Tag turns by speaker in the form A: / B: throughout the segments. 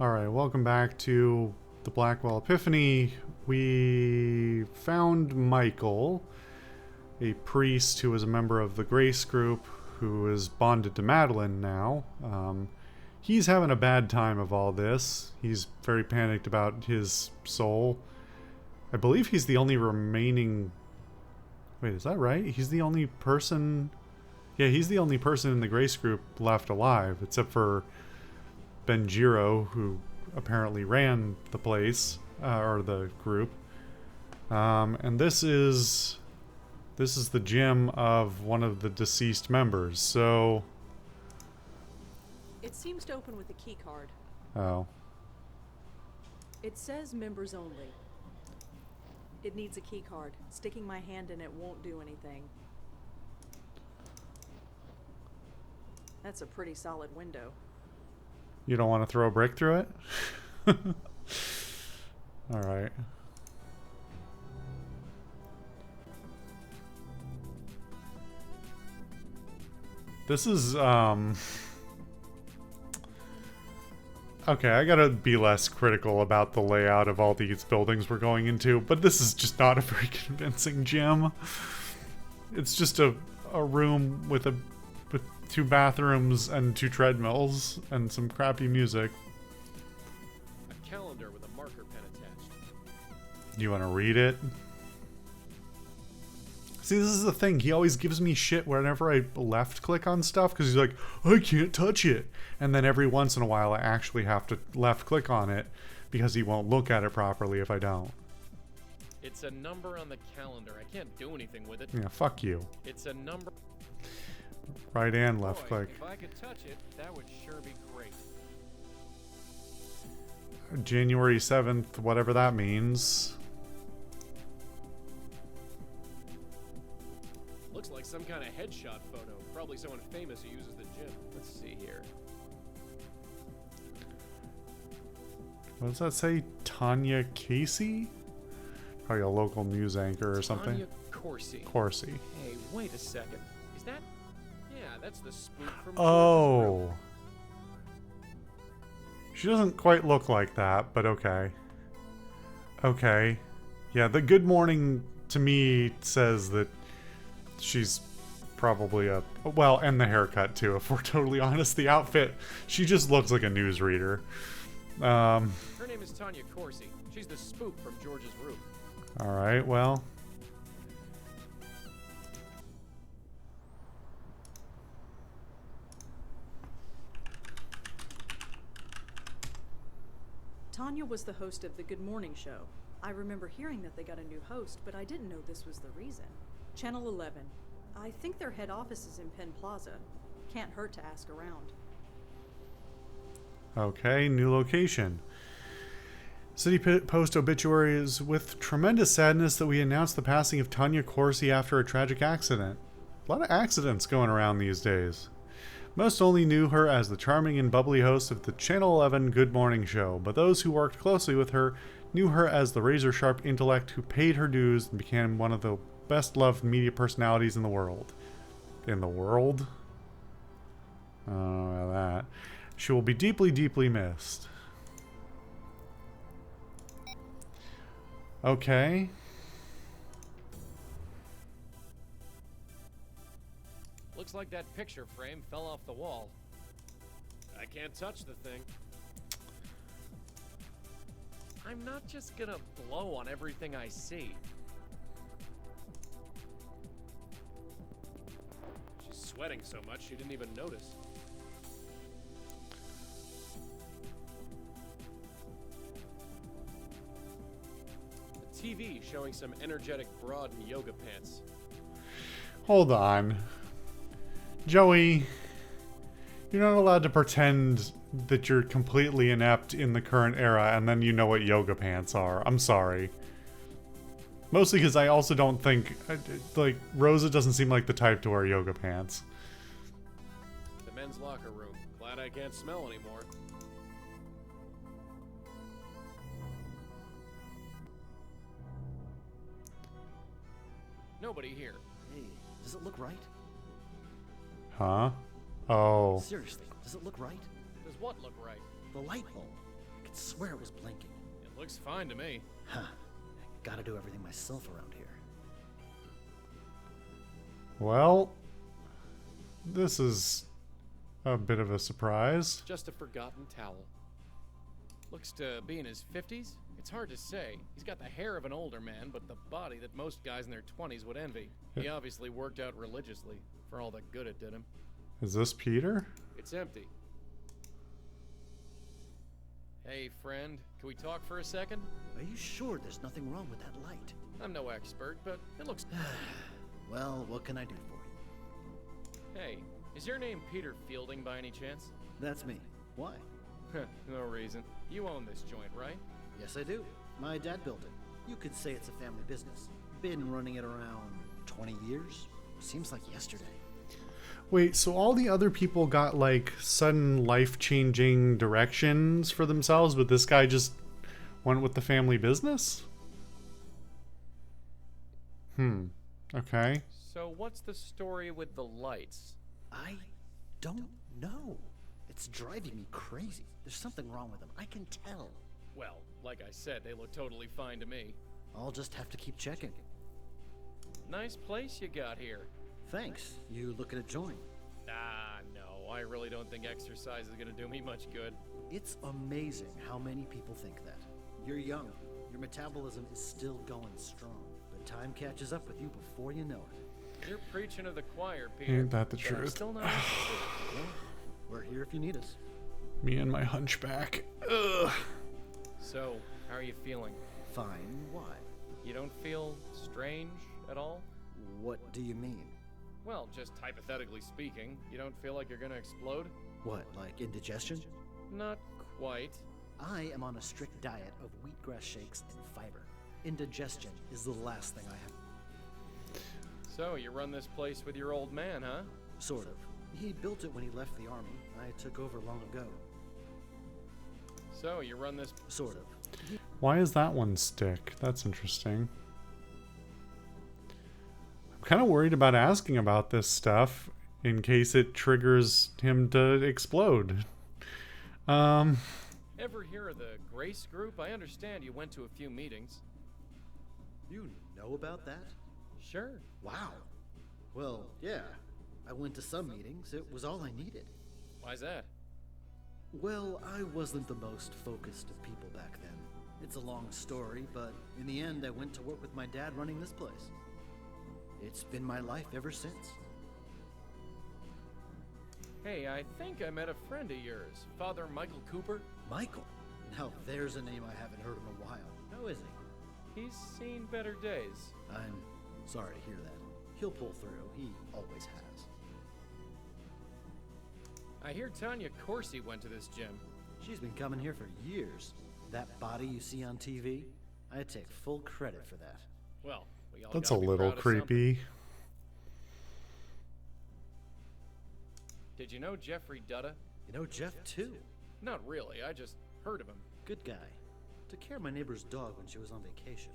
A: Alright, welcome back to the Blackwell Epiphany. We found Michael, a priest who was a member of the Grace group, who is bonded to Madeline now. He's having a bad time of all this. He's very panicked about his soul. I believe he's the only remaining... Wait, is that right? He's the only person... Yeah, he's the only person in the Grace group left alive, except for Benjiro, who apparently ran the place, or the group. And this is the gym of one of the deceased members, so...
B: It seems to open with a key card.
A: Oh.
B: It says members only. It needs a key card. Sticking my hand in it won't do anything. That's a pretty solid window.
A: You don't want to throw a brick through it? Alright. This is, okay, I gotta be less critical about the layout of all these buildings we're going into, but this is just not a very convincing gym. It's just a room with two bathrooms and two treadmills and some crappy music.
C: A calendar with a marker pen attached.
A: You want to read it? See, this is the thing. He always gives me shit whenever I left click on stuff because he's like, I can't touch it. And then every once in a while I actually have to left click on it because he won't look at it properly if I don't.
C: It's a number on the calendar. I can't do anything with it.
A: Yeah, fuck you.
C: It's a number.
A: Right and left
C: Boy,
A: click.
C: If I could touch it, that would sure be great.
A: January 7th, whatever that means.
C: Looks like some kind of headshot photo. Probably someone famous who uses the gym. Let's see here.
A: What does that say? Tanya Casey? Probably a local news anchor or something.
C: Tanya Corsi.
A: Corsi.
C: Hey, wait a second. Is that? Yeah, that's the spook from.
A: Oh. She doesn't quite look like that, but okay. Okay. Yeah, the good morning to me says that she's probably a... Well, and the haircut too, if we're totally honest. The outfit, she just looks like a newsreader.
C: Her name is Tanya Corsi. She's the spook from George's roof.
A: Alright, well...
B: Tanya was the host of the Good Morning Show. I remember hearing that they got a new host, but I didn't know this was the reason. Channel 11. I think their head office is in Penn Plaza. Can't hurt to ask around.
A: Okay, new location. City Post obituaries with tremendous sadness that we announced the passing of Tanya Corsi after a tragic accident. A lot of accidents going around these days. Most only knew her as the charming and bubbly host of the Channel 11 Good Morning Show, but those who worked closely with her knew her as the razor-sharp intellect who paid her dues and became one of the best-loved media personalities in the world. In the world? Oh, that. She will be deeply, deeply missed. Okay.
C: Looks like that picture frame fell off the wall. I can't touch the thing. I'm not just gonna blow on everything I see. She's sweating so much she didn't even notice. The TV showing some energetic broad in yoga pants.
A: Hold on. Joey, you're not allowed to pretend that you're completely inept in the current era and then you know what yoga pants are. I'm sorry. Mostly because I also don't think... Like, Rosa doesn't seem like the type to wear yoga pants.
C: The men's locker room. Glad I can't smell anymore. Nobody here.
D: Hey, does it look right?
A: Huh? Oh.
D: Seriously, does it look right?
C: Does what look right?
D: The light bulb. could swear it was blinking.
C: It looks fine to me.
D: Huh. Gotta do everything myself around here.
A: Well, this is a bit of a surprise.
C: Just a forgotten towel. Looks to be in his 50s. It's hard to say. He's got the hair of an older man, but the body that most guys in their 20s would envy. He obviously worked out religiously, for all the good it did him.
A: Is this Peter?
C: It's empty. Hey, friend, can we talk for a second?
D: Are you sure there's nothing wrong with that light?
C: I'm no expert, but it looks...
D: Well, what can I do for you?
C: Hey, is your name Peter Fielding by any chance?
D: That's me. Why?
C: No reason. You own this joint, right?
D: Yes, I do. My dad built it. You could say it's a family business. Been running it around 20 years. Seems like yesterday.
A: Wait, so all the other people got like sudden life-changing directions for themselves, but this guy just went with the family business? Okay.
C: So what's the story with the lights?
D: I don't know. It's driving me crazy. There's something wrong with them. I can tell.
C: Well, like I said, they look totally fine to me.
D: I'll just have to keep checking.
C: Nice place you got here.
D: Thanks. You looking to join?
C: Ah, no, I really don't think exercise is gonna do me much good.
D: It's amazing how many people think that. You're young. Your metabolism is still going strong. But time catches up with you before you know it.
C: You're preaching to the choir, Peter.
A: Ain't that the
C: but I'm
A: truth?
C: still not interested.
D: Well, we're here if you need us.
A: Me and my hunchback. Ugh.
C: So, how are you feeling?
D: Fine. Why?
C: You don't feel strange at all?
D: What do you mean?
C: Well, just hypothetically speaking, you don't feel like you're gonna explode?
D: What, like indigestion?
C: Not quite.
D: I am on a strict diet of wheatgrass shakes and fiber. Indigestion is the last thing I have.
C: So, you run this place with your old man, huh?
D: Sort of. He built it when he left the army. I took over long ago.
C: So, you run this...
D: Sort of.
A: Why is that one stick? That's interesting. I'm kind of worried about asking about this stuff in case it triggers him to explode.
C: Ever hear of the Grace Group? I understand you went to a few meetings.
D: You know about that?
C: Sure.
D: Wow. Well, yeah. I went to some meetings. It was all I needed.
C: Why's that?
D: Well, I wasn't the most focused of people back then. It's a long story, but in the end, I went to work with my dad running this place. It's been my life ever since.
C: Hey, I think I met a friend of yours, Father Michael Cooper.
D: Michael? Now there's a name I haven't heard in a while. How is he?
C: He's seen better days.
D: I'm sorry to hear that. He'll pull through. He always has.
C: I hear Tanya Corsi went to this gym.
D: She's been coming here for years. That body you see on TV, I take full credit for that.
C: Well, we all
A: That's a
C: gotta be
A: little
C: proud of something.
A: creepy.
C: Did you know Jeffrey Dutta?
D: You know Jeff, too.
C: Not really, I just heard of him.
D: Good guy. Took care of my neighbor's dog when she was on vacation.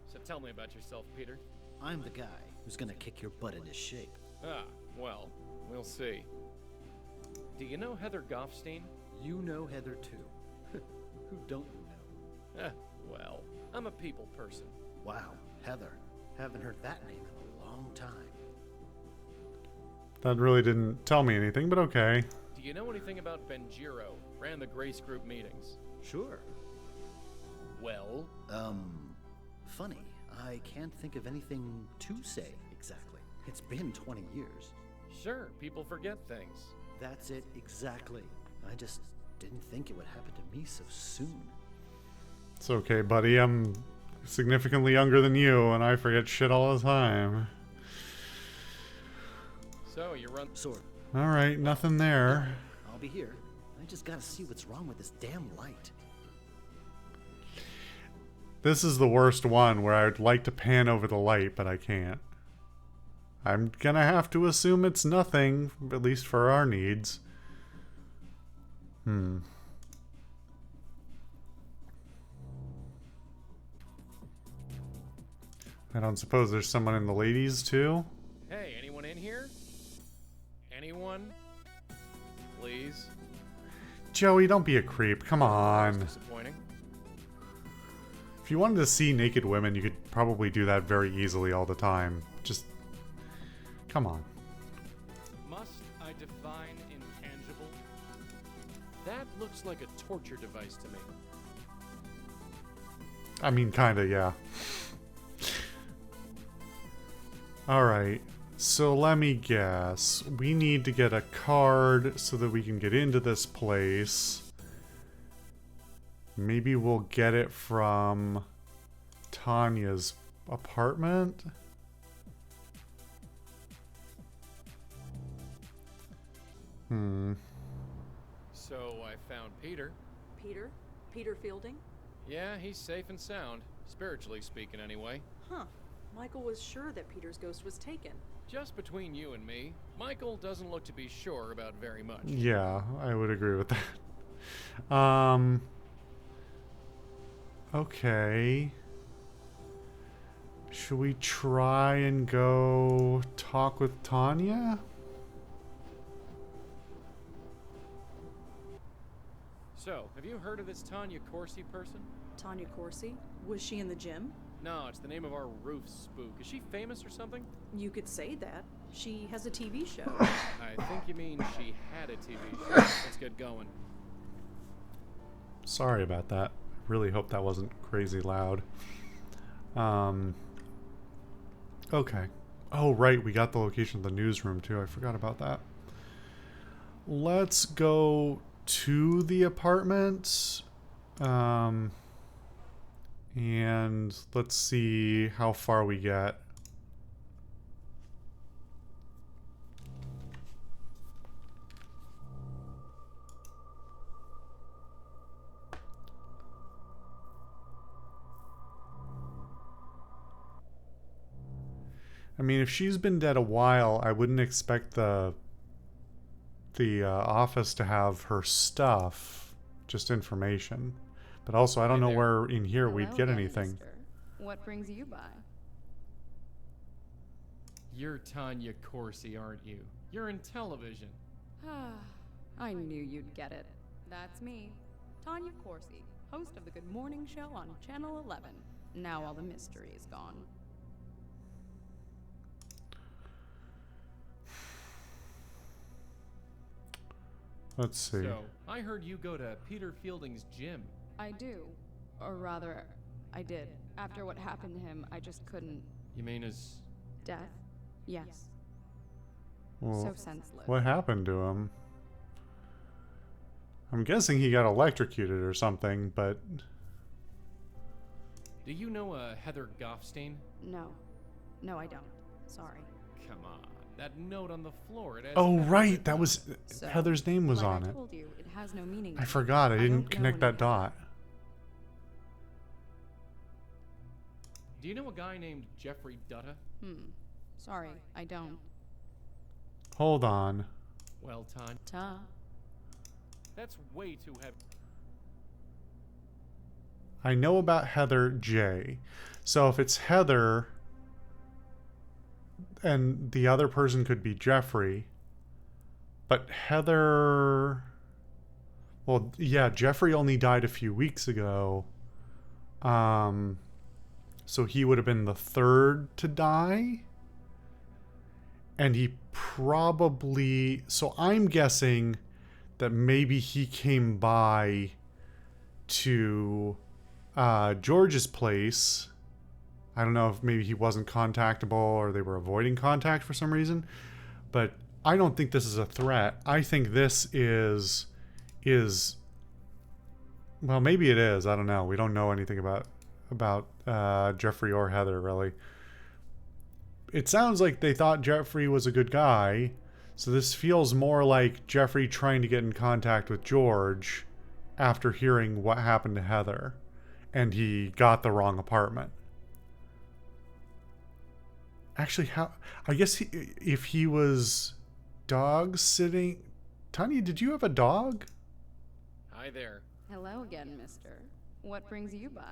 C: So tell me about yourself, Peter.
D: I'm the guy who's gonna kick your butt into shape.
C: Ah, well, we'll see. Do you know Heather Goffstein?
D: You know Heather, too. Who don't you know?
C: Well, I'm a people person.
D: Wow, Heather. Haven't heard that name in a long time.
A: That really didn't tell me anything, but okay.
C: Do you know anything about Benjiro? Ran the Grace Group meetings.
D: Sure.
C: Well?
D: Funny. I can't think of anything to say exactly. It's been 20 years.
C: Sure, people forget things.
D: That's it exactly. I just didn't think it would happen to me so soon.
A: It's okay, buddy. I'm significantly younger than you, and I forget shit all the time.
C: So, you run...
D: Sort.
A: Alright, nothing there.
D: I'll be here. I just gotta see what's wrong with this damn light.
A: This is the worst one where I would like to pan over the light, but I can't. I'm gonna have to assume it's nothing, at least for our needs. I don't suppose there's someone in the ladies too?
C: Hey, anyone in here? Anyone? Please?
A: Joey, don't be a creep. Come on.
C: Disappointing.
A: If you wanted to see naked women, you could probably do that very easily all the time. Just... come on.
C: Must I define intangible? That looks like a torture device to me.
A: I mean, kinda, yeah. Alright, so let me guess. We need to get a card so that we can get into this place. Maybe we'll get it from Tanya's apartment?
C: So I found Peter.
B: Peter? Peter Fielding?
C: Yeah, he's safe and sound. Spiritually speaking, anyway.
B: Huh. Michael was sure that Peter's ghost was taken.
C: Just between you and me, Michael doesn't look to be sure about very much.
A: Yeah, I would agree with that. Okay. Should we try and go talk with Tanya?
C: So, have you heard of this Tanya Corsi person?
B: Tanya Corsi? Was she in the gym?
C: No, it's the name of our roof spook. Is she famous or something?
B: You could say that. She has a TV show.
C: I think you mean she had a TV show. Let's get going.
A: Sorry about that. Really hope that wasn't crazy loud. Okay. Oh, right. We got the location of the newsroom, too. I forgot about that. Let's go to the apartment. And let's see how far we get. I mean, if she's been dead a while, I wouldn't expect the office to have her stuff, just information. But also, I don't know where in here we'd get anything.
E: Mister. What brings you by?
C: You're Tanya Corsi, aren't you? You're in television.
E: I knew you'd get it. That's me, Tanya Corsi, host of the Good Morning Show on Channel 11. Now all the mystery is gone.
A: Let's see.
C: So, I heard you go to Peter Fielding's gym.
E: I do. Or rather, I did. After what happened to him, I just couldn't.
C: You mean his...
E: Death? Yes.
A: Well,
E: So senseless.
A: what happened to him? I'm guessing he got electrocuted or something, but...
C: Do you know a Heather Goffstein?
E: No. No, I don't. Sorry.
C: Come on. That note on the floor, it has...
A: Oh,
C: Heather
A: right!
C: written
A: That
C: on
A: was...
C: it.
E: So,
A: Heather's name was
E: like
A: on
E: I
A: it.
E: told you, it has no meaning.
A: I forgot. I
E: don't
A: didn't
E: know
A: connect that
E: any
A: dot.
C: Do you know a guy named Jeffrey Dutta?
E: Sorry, I don't.
A: Hold on.
C: Well, Tanya,
E: Ta.
C: that's way too heavy.
A: I know about Heather J. So if it's Heather... and the other person could be Jeffrey. But Heather... Well, yeah, Jeffrey only died a few weeks ago. So he would have been the third to die. And he probably... So I'm guessing that maybe he came by to George's place. I don't know if maybe he wasn't contactable or they were avoiding contact for some reason. But I don't think this is a threat. I think this is well, maybe it is. I don't know. We don't know anything about Jeffrey or Heather, really. It sounds like they thought Jeffrey was a good guy. So this feels more like Jeffrey trying to get in contact with George after hearing what happened to Heather. And he got the wrong apartment. Actually, how... I guess if he was dog sitting... Tanya, did you have a dog?
C: Hi there.
E: Hello again, mister. What brings you by?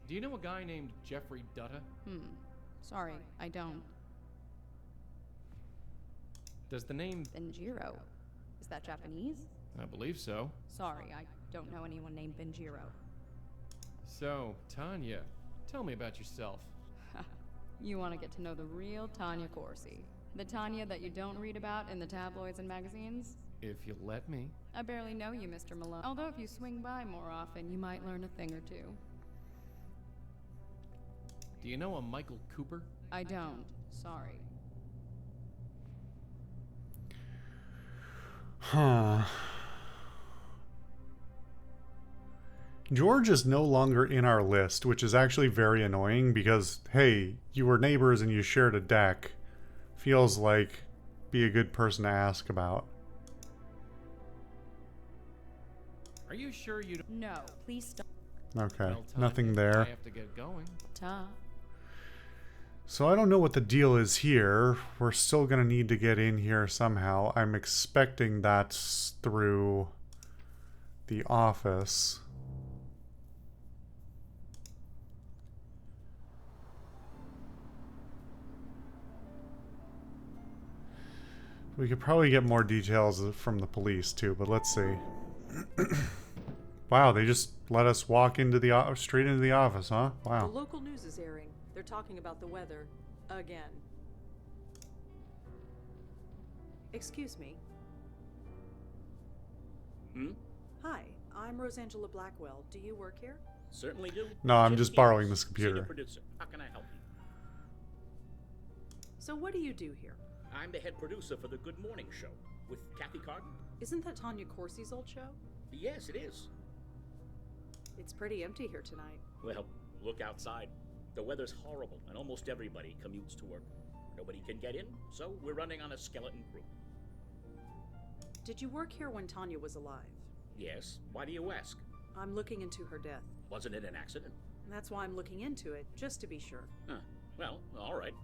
C: Do you know a guy named Jeffrey Dutta?
E: Sorry, I don't.
C: Does the name...
E: Benjiro. Is that Japanese?
C: I believe so.
E: Sorry, I don't know anyone named Benjiro.
C: So, Tanya, tell me about yourself.
E: You want to get to know the real Tanya Corsi. The Tanya that you don't read about in the tabloids and magazines?
C: If you let me.
E: I barely know you, Mr. Malone. Although if you swing by more often, you might learn a thing or two.
C: Do you know a Michael Cooper?
E: I don't. Sorry.
A: Huh. George is no longer in our list, which is actually very annoying because, hey, you were neighbors and you shared a deck. Feels like be a good person to ask about.
C: Are you sure you don't...
E: No, please stop.
A: Okay,
C: Well, Tanya,
A: nothing there.
C: I have to get going.
E: Ta.
A: So I don't know what the deal is here. We're still going to need to get in here somehow. I'm expecting that's through the office. We could probably get more details from the police too, but let's see. Wow, they just let us walk into the straight into the office, huh?
B: The
A: Wow.
B: local news is airing. They're talking about the weather. Again. Excuse me.
F: Hmm?
B: Hi, I'm Rosangela Blackwell. Do you work here?
F: Certainly do.
A: No, I'm
F: Jim
A: just
F: Peters,
A: borrowing this
F: Senior
A: computer.
F: producer. How can I help you?
B: So what do you do here?
F: I'm the head producer for the Good Morning Show with Kathy Carden.
B: Isn't that Tanya Corsi's old show?
F: Yes, it is.
B: It's pretty empty here tonight.
F: Well, look outside. The weather's horrible, and almost everybody commutes to work. Nobody can get in, so we're running on a skeleton crew.
B: Did you work here when Tanya was alive?
F: Yes. Why do you ask?
B: I'm looking into her death.
F: Wasn't it an accident?
B: That's why I'm looking into it, just to be sure.
F: Huh. Well, all right.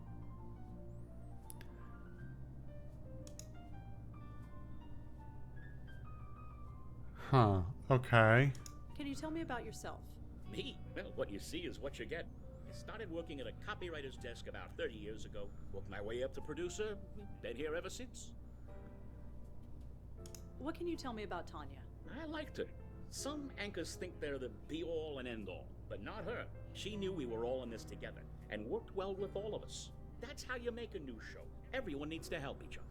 A: Huh. Okay.
B: Can you tell me about yourself?
F: Me? Well, what you see is what you get. I started working at a copywriter's desk about 30 years ago. Worked my way up to producer. Been here ever since.
B: What can you tell me about Tanya?
F: I liked her. Some anchors think they're the be-all and end-all, but not her. She knew we were all in this together, and worked well with all of us. That's how you make a new show. Everyone needs to help each other.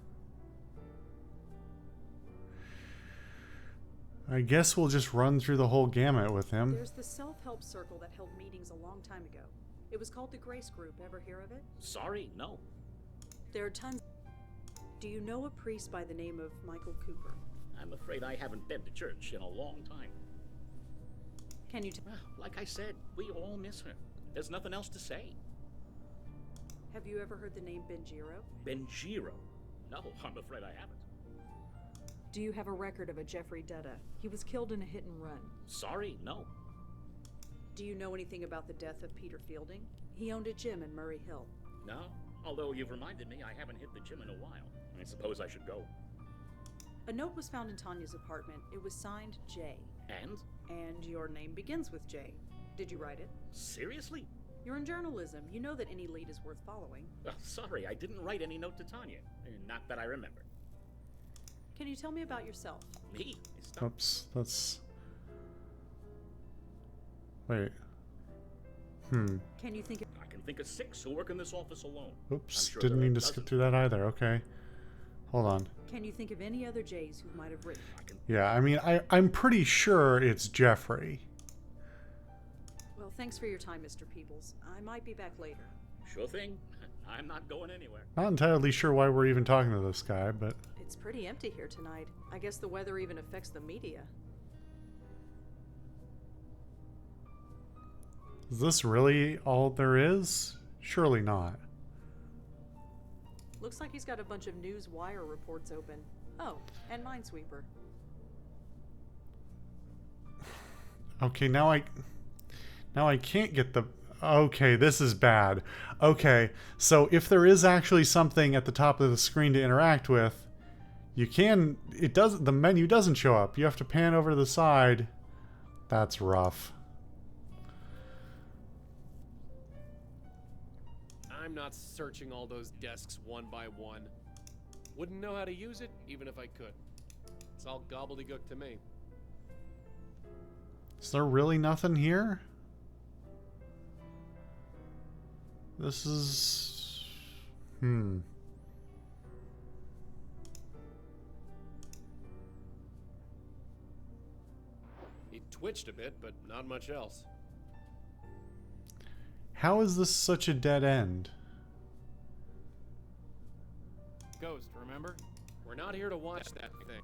A: I guess we'll just run through the whole gamut with him.
B: There's the self-help circle that held meetings a long time ago. It was called the Grace Group. Ever hear of it?
F: Sorry, no.
B: There are tons. Do you know a priest by the name of Michael Cooper?
F: I'm afraid I haven't been to church in a long time.
B: Can you
F: Well, like I said, we all miss her. There's nothing else to say.
B: have you ever heard the name Benjiro?
F: Benjiro? No, I'm afraid I haven't.
B: Do you have a record of a Jeffrey Dutta? He was killed in a hit and run.
F: Sorry, no.
B: Do you know anything about the death of Peter Fielding? He owned a gym in Murray Hill.
F: No, although you've reminded me I haven't hit the gym in a while. I suppose I should go.
B: A note was found in Tanya's apartment. It was signed J.
F: And?
B: And your name begins with J. Did you write it?
F: Seriously?
B: You're in journalism. You know that any lead is worth following.
F: Sorry, I didn't write any note to Tanya. Not that I remember.
B: Can you tell me about yourself?
F: Me? Stop.
A: Oops, that's... Wait. Hmm.
B: Can you think of...
F: I can think of 6 who work in this office alone.
A: Oops,
F: I'm sure
A: didn't
F: there are
A: mean to
F: dozens.
A: skip through that either. Okay. Hold on.
B: Can you think of any other J's who might have written?
F: I can...
A: Yeah, I mean, I'm pretty sure it's Jeffrey.
B: Well, thanks for your time, Mr. Peebles. I might be back later.
F: Sure thing. I'm not going anywhere.
A: Not entirely sure why we're even talking to this guy, but...
B: It's pretty empty here tonight. I guess the weather even affects the media.
A: Is this really all there is? Surely not.
B: Looks like he's got a bunch of news wire reports open. Oh, and Minesweeper.
A: Okay, now I can't get the... Okay, this is bad. Okay, so if there is actually something at the top of the screen to interact with, you can... It does... The menu doesn't show up. You have to pan over to the side. That's rough.
C: I'm not searching all those desks one by one.
G: Wouldn't know how to use it, even if I could. It's all gobbledygook to me.
A: Is there really nothing here? This is...
G: He twitched a bit, but not much else.
A: How is this such a dead end?
C: Ghost, remember?
G: We're not here to watch that thing.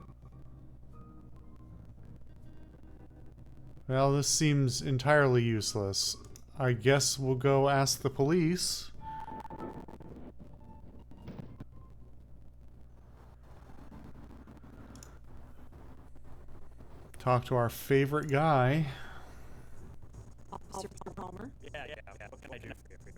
A: Well, this seems entirely useless. I guess we'll go ask the police. Talk to our favorite guy.
H: Officer Palmer?
F: Yeah. What can I do for you?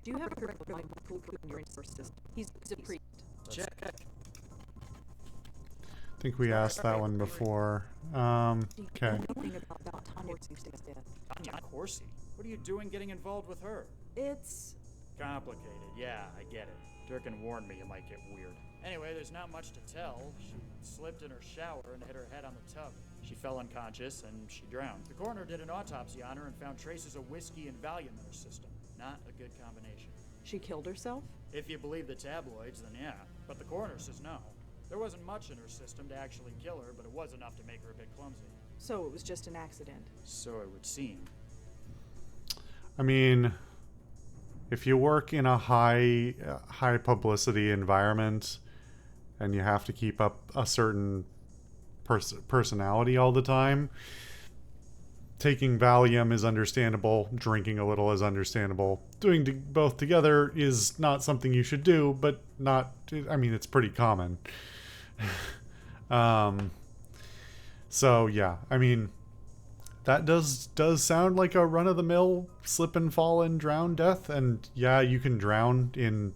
H: Do you have a record of Michael in your source system? He's a priest.
D: Check.
A: I think we asked that one before. Okay.
H: Anything about Tanya Corsi's death?
I: Tanya Corsi? What are you doing getting involved with her?
H: It's
I: Complicated, yeah, I get it. Durkin warned me you might get weird. Anyway, there's not much to tell. She slipped in her shower and hit her head on the tub. She fell unconscious and she drowned. The coroner did an autopsy on her and found traces of whiskey and Valium in her system. Not a good combination.
B: She killed herself?
I: If you believe the tabloids, then yeah. But the coroner says no. There wasn't much in her system to actually kill her, but it was enough to make her a bit clumsy.
B: So it was just an accident.
I: So it would seem.
A: I mean, if you work in a high publicity environment and you have to keep up a certain personality all the time, taking Valium is understandable, drinking a little is understandable. Doing both together is not something you should do, but I mean, it's pretty common. So yeah, I mean, that does sound like a run-of-the-mill slip and fall and drown death, and yeah, you can drown in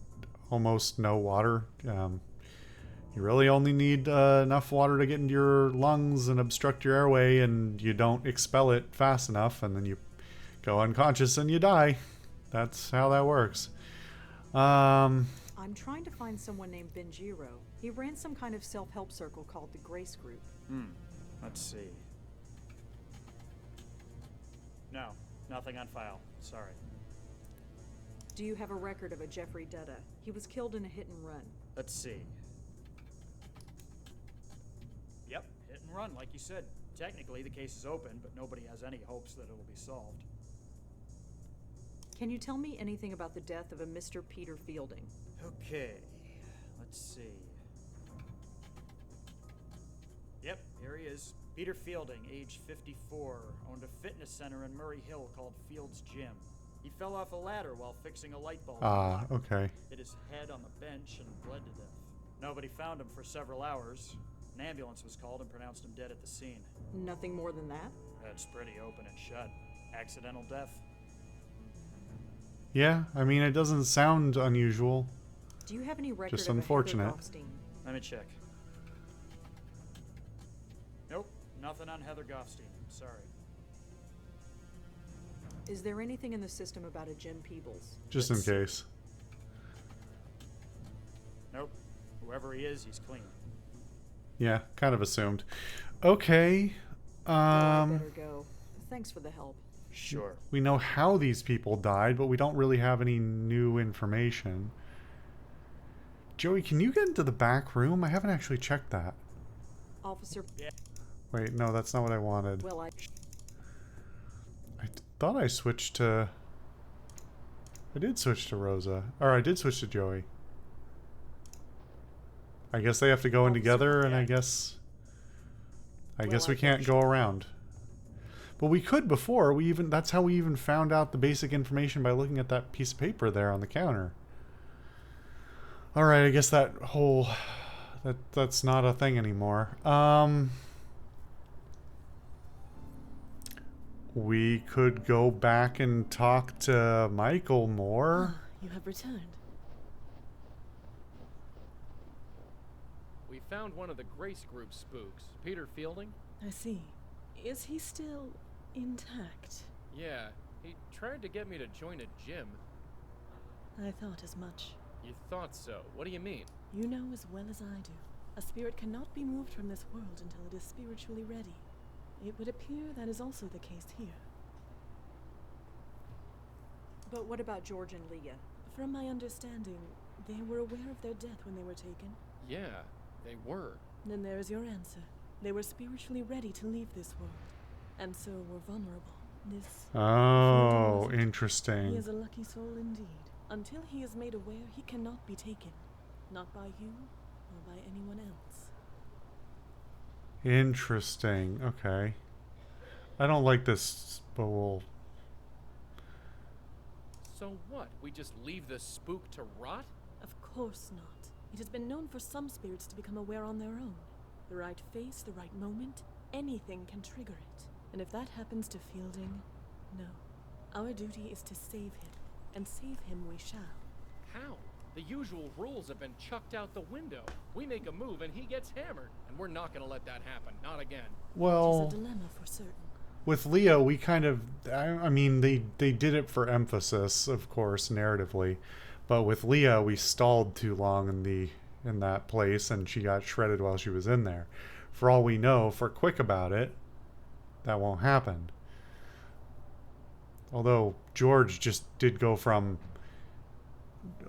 A: almost no water. You really only need enough water to get into your lungs and obstruct your airway, and you don't expel it fast enough, and then you go unconscious and you die. That's how that works.
B: I'm trying to find someone named Benjiro. He ran some kind of self-help circle called the Grace Group.
I: Let's see. No, nothing on file. Sorry.
B: Do you have a record of a Jeffrey Dutta? He was killed in a hit and run.
I: Let's see. Yep, hit and run, like you said. Technically, the case is open, but nobody has any hopes that it'll be solved.
B: Can you tell me anything about the death of a Mr. Peter Fielding?
I: Okay, let's see. Yep, here he is. Peter Fielding, age 54, owned a fitness center in Murray Hill called Field's Gym. He fell off a ladder while fixing a light bulb.
A: Okay.
I: Hit his head on the bench and bled to death. Nobody found him for several hours. An ambulance was called and pronounced him dead at the scene.
B: Nothing more than that?
I: That's pretty open and shut. Accidental death.
A: Yeah, I mean, it doesn't sound unusual.
B: Do you have any record
A: Just
B: of a
A: unfortunate.
B: Heather Goffstein?
I: Let me check. Nope, nothing on Heather Goffstein. Sorry.
B: Is there anything in the system about a Jim Peebles?
A: Just in case.
I: Nope. Whoever he is, he's clean.
A: Yeah, kind of assumed. Okay.
B: I better go. Thanks for the help.
I: Sure.
A: We know how these people died, but we don't really have any new information. Joey, can you get into the back room? I haven't actually checked that.
B: Officer...
I: Yeah.
A: Wait, no, that's not what I wanted.
B: Well,
A: I thought I switched to... I did switch to Rosa. Or I did switch to Joey. I guess they have to go in together, and I guess we can't go around. But we could before. That's how we even found out the basic information, by looking at that piece of paper there on the counter. Alright, I guess that's not a thing anymore. We could go back and talk to Michael more.
H: You have returned.
C: We found one of the Grace Group spooks, Peter Fielding.
H: I see. Is he still intact?
C: Yeah, he tried to get me to join a gym.
J: I thought as much.
C: You thought so? What do you mean?
J: You know as well as I do. A spirit cannot be moved from this world until it is spiritually ready. It would appear that is also the case here.
B: But what about George and Leah?
J: From my understanding, they were aware of their death when they were taken.
C: Yeah, they were.
J: Then there is your answer. They were spiritually ready to leave this world, and so were vulnerable. This...
A: Oh,
J: He
A: interesting.
J: is a lucky soul indeed. Until he is made aware, he cannot be taken. Not by you, or by anyone else.
A: Interesting. Okay. I don't like this, but we'll...
C: So what? We just leave the spook to rot?
J: Of course not. It has been known for some spirits to become aware on their own. The right face, the right moment, anything can trigger it. And if that happens to Fielding, no. Our duty is to save him, and save him we shall.
C: How? The usual rules have been chucked out the window. We make a move and he gets hammered. And we're not gonna let that happen. Not again.
A: Well,
J: It is a dilemma for certain.
A: with Leo, we kind of... I mean, they did it for emphasis, of course, narratively. But with Leah, we stalled too long in that place, and she got shredded while she was in there. For all we know, if we're quick about it, that won't happen. Although George just did go from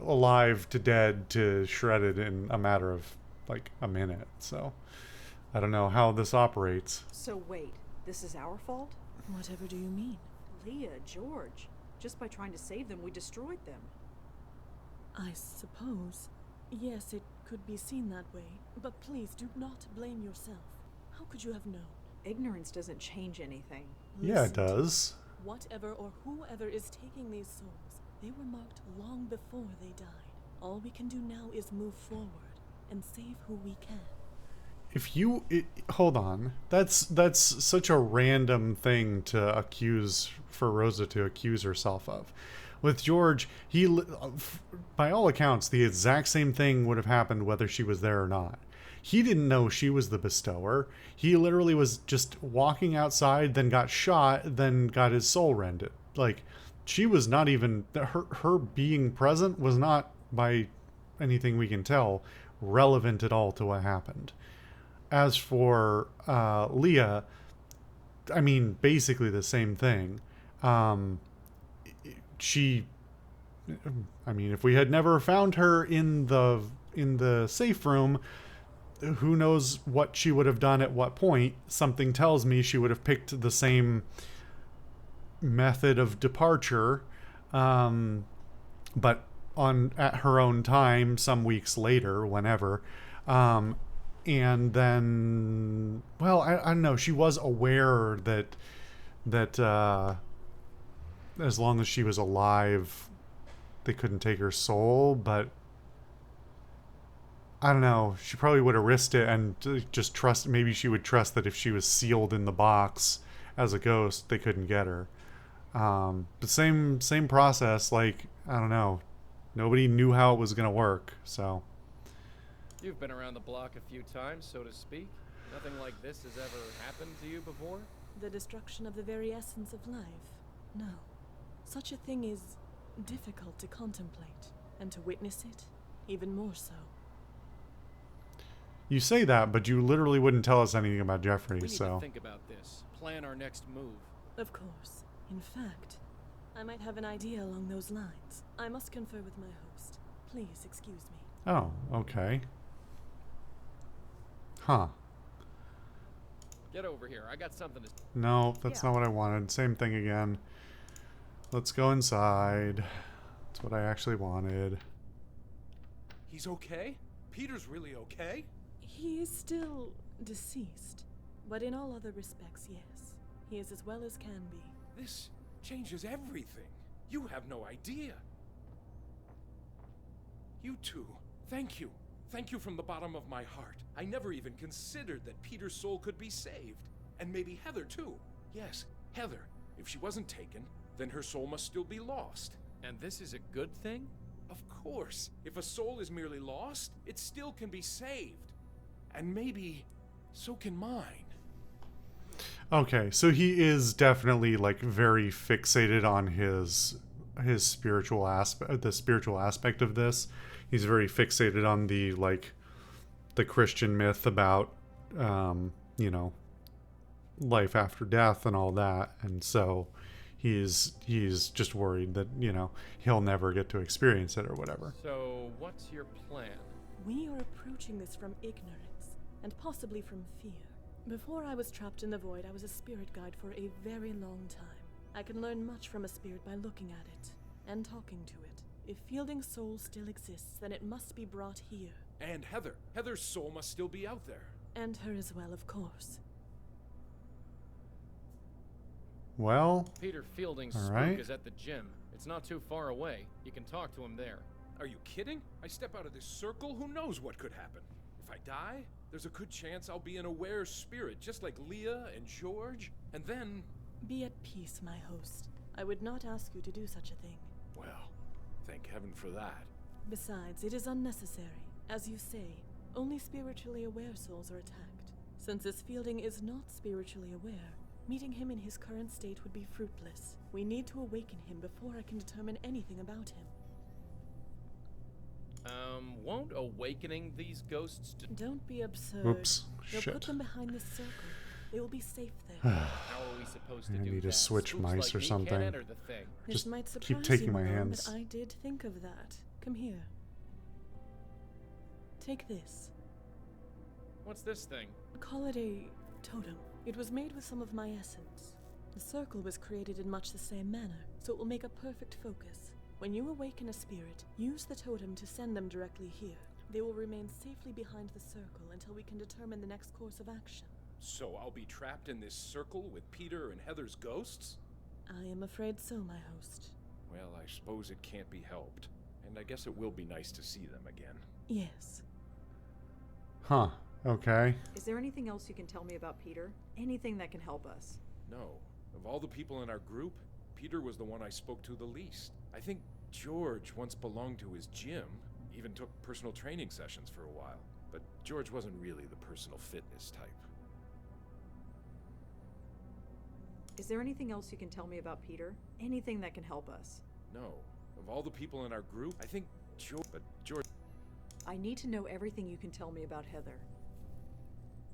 A: alive to dead to shredded in a matter of like a minute, so I don't know how this operates.
B: So wait, this is our fault?
J: Whatever do you mean?
B: Leah, George. Just by trying to save them, we destroyed them.
J: I suppose. Yes, it could be seen that way. But please do not blame yourself. How could you have known?
B: Ignorance doesn't change anything.
A: Yeah, it
J: Listen,
A: does.
J: whatever or whoever is taking these souls, they were marked long before they died. All we can do now is move forward and save who we can.
A: If you hold on, that's such a random thing to accuse for Rosa to accuse herself of. With George, by all accounts, the exact same thing would have happened whether she was there or not. He didn't know she was the bestower. He literally was just walking outside, then got shot, then got his soul rended. Like, she was not even... Her being present was not, by anything we can tell, relevant at all to what happened. As for Leah, I mean, basically the same thing. If we had never found her in the safe room, who knows what she would have done at what point. Something tells me she would have picked the same method of departure, but at her own time, some weeks later, whenever. And then, well, I don't know. She was aware that as long as she was alive, they couldn't take her soul, but I don't know. She probably would have risked it and just trust. Maybe she would trust that if she was sealed in the box as a ghost, they couldn't get her. But same process. Like, I don't know. Nobody knew how it was gonna work. So
C: You've been around the block a few times, so to speak. Nothing like this has ever happened to you before?
J: The destruction of the very essence of life? No. Such a thing is difficult to contemplate, and to witness it, even more so.
A: you say that, but you literally wouldn't tell us anything about Jeffrey.
C: We need
A: So
C: to think about this. Plan our next move.
J: Of course. In fact, I might have an idea along those lines. I must confer with my host. Please excuse me.
A: oh, okay. Huh.
C: Get over here. I got something to...
A: No, that's
B: Yeah.
A: not what I wanted. Same thing again. Let's go inside. That's what I actually wanted.
K: He's okay? Peter's really okay?
J: He is still deceased, but in all other respects, yes. He is as well as can be.
K: This changes everything. You have no idea. You two, thank you. Thank you from the bottom of my heart. I never even considered that Peter's soul could be saved. And maybe Heather, too. Yes, Heather. If she wasn't taken, then her soul must still be lost.
C: And this is a good thing?
K: Of course. If a soul is merely lost, it still can be saved. And maybe so can mine.
A: Okay, so he is definitely like very fixated on his spiritual aspect, the spiritual aspect of this. He's very fixated on the like the Christian myth about you know, life after death and all that, and so he's just worried that, you know, he'll never get to experience it or whatever.
C: So, what's your plan?
J: We are approaching this from ignorance, and possibly from fear. Before I was trapped in the void, I was a spirit guide for a very long time. I can learn much from a spirit by looking at it and talking to it. If Fielding's soul still exists, then it must be brought here.
K: And Heather. Heather's soul must still be out there.
J: And her as well, of course.
A: Well,
C: Peter Fielding's
A: all
C: spook
A: right.
C: is at the gym. It's not too far away. You can talk to him there.
K: Are you kidding? I step out of this circle, who knows what could happen? If I die, there's a good chance I'll be an aware spirit, just like Leah and George, and then...
J: Be at peace, my host. I would not ask you to do such a thing.
K: Well, thank heaven for that.
J: Besides, it is unnecessary. As you say, only spiritually aware souls are attacked. Since this Fielding is not spiritually aware, meeting him in his current state would be fruitless. We need to awaken him before I can determine anything about him.
C: Won't awakening these ghosts
J: Don't be absurd.
A: Oops,
J: They'll
A: shit.
J: put them behind this circle. They will be safe there.
C: How are we supposed to
A: I
C: do
A: need to
C: that?
A: switch
C: Spooks
A: mice
C: like
A: or
C: me
A: something.
C: Can't enter the thing.
J: This
A: Just
J: might
A: keep
J: surprise
A: taking
J: you,
A: my
J: Malone,
A: hands.
J: but I did think of that. Come here. Take this.
C: What's this thing?
J: Call it a totem. It was made with some of my essence. The circle was created in much the same manner, so it will make a perfect focus. When you awaken a spirit, use the totem to send them directly here. They will remain safely behind the circle until we can determine the next course of action.
K: So I'll be trapped in this circle with Peter and Heather's ghosts?
J: I am afraid so, my host.
K: Well, I suppose it can't be helped. And I guess it will be nice to see them again.
J: Yes.
A: Huh. Okay.
B: Is there anything else you can tell me about Peter? Anything that can help us?
K: No. Of all the people in our group, Peter was the one I spoke to the least. I think George once belonged to his gym, even took personal training sessions for a while. But George wasn't really the personal fitness type.
B: Is there anything else you can tell me about Peter? Anything that can help us?
K: No. Of all the people in our group, I think George...
B: I need to know everything you can tell me about Heather.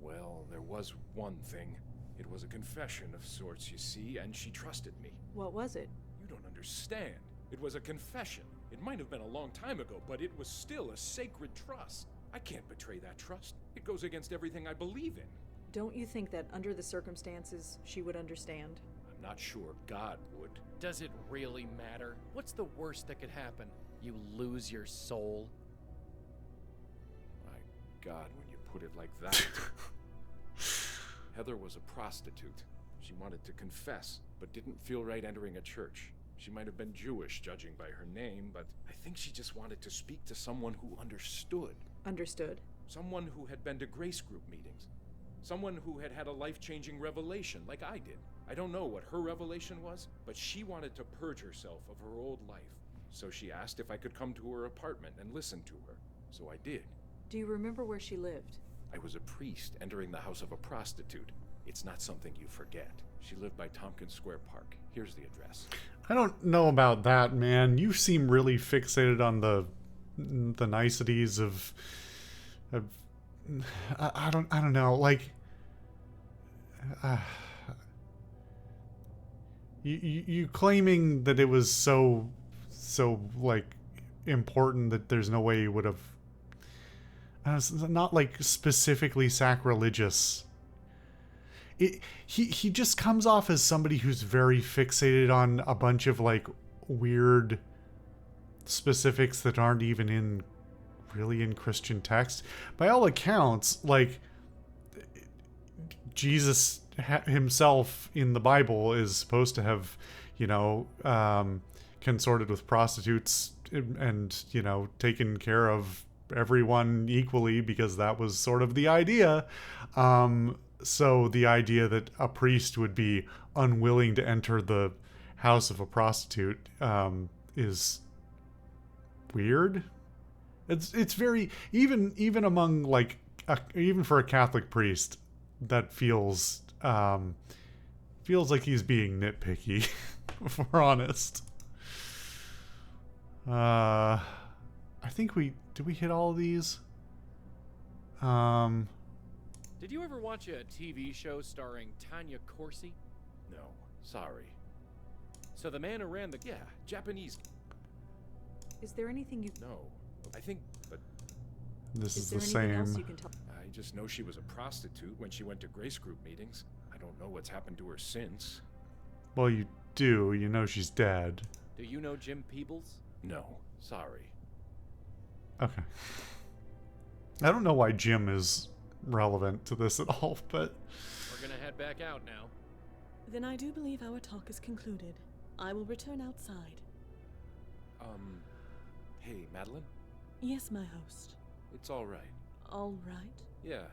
K: Well, there was one thing. It was a confession of sorts, you see, and she trusted me.
B: What was it?
K: You don't understand. It was a confession. It might have been a long time ago, but it was still a sacred trust. I can't betray that trust. It goes against everything I believe in.
B: Don't you think that under the circumstances, she would understand?
K: I'm not sure God would.
C: Does it really matter? What's the worst that could happen? You lose your soul?
K: My God, when you put it like that. Heather was a prostitute. She wanted to confess, but didn't feel right entering a church. She might have been Jewish, judging by her name, but I think she just wanted to speak to someone who understood.
B: Understood?
K: Someone who had been to grace group meetings. Someone who had had a life-changing revelation, like I did. I don't know what her revelation was, but she wanted to purge herself of her old life. So she asked if I could come to her apartment and listen to her. So I did.
B: Do you remember where she lived?
K: I was a priest entering the house of a prostitute. It's not something you forget. She lived by Tompkins Square Park. Here's the address.
A: I don't know about that, man. You seem really fixated on the niceties of I don't know, like you claiming that it was so like important that there's no way you would have it's not like specifically sacrilegious. He just comes off as somebody who's very fixated on a bunch of like weird specifics that aren't even really in Christian text. By all accounts, like Jesus himself in the Bible is supposed to have, you know, consorted with prostitutes and, you know, taken care of everyone equally because that was sort of the idea. So the idea that a priest would be unwilling to enter the house of a prostitute is weird. It's very even among like even for a Catholic priest that feels feels like he's being nitpicky, if we're honest. I think did we hit all of these?
C: Did you ever watch a TV show starring Tanya Corsi?
K: No, sorry.
C: So the man who ran the...
K: Yeah, Japanese.
B: Is there anything you...
K: No, I think, but
A: This is
B: there
A: the
B: anything else
A: same.
B: you can tell?
K: I just know she was a prostitute when she went to Grace Group meetings. I don't know what's happened to her since.
A: Well, you do. You know she's dead.
C: Do you know Jim Peebles?
K: No, sorry.
A: Okay. I don't know why Jim is relevant to this at all, but...
C: We're gonna head back out now.
J: Then I do believe our talk is concluded. I will return outside.
K: Hey, Madeline?
J: Yes, my host.
K: It's all right.
J: All right.
K: Yeah,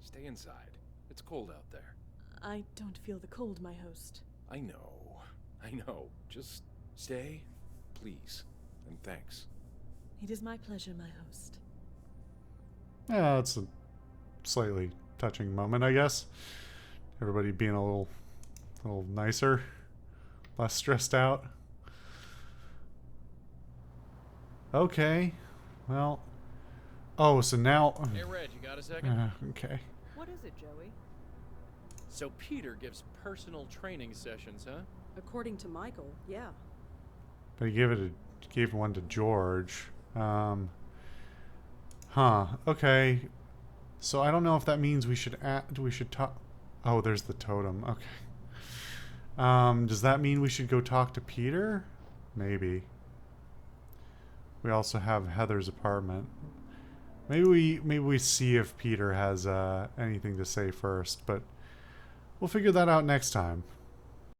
K: stay inside. It's cold out there.
J: I don't feel the cold, my host.
K: I know. Just stay, please. And thanks.
J: It is my pleasure, my host.
A: Yeah, it's a slightly touching moment, I guess. Everybody being a little nicer, less stressed out. Okay, well, oh, so now.
C: Hey, Red, you got a second?
A: Okay.
B: What is it, Joey?
C: So Peter gives personal training sessions, huh?
B: According to Michael, yeah.
A: But he gave one to George. Okay. So I don't know if that means we should talk. Oh, there's the totem. Okay. Does that mean we should go talk to Peter? Maybe. We also have Heather's apartment. Maybe we see if Peter has anything to say first, but we'll figure that out next time.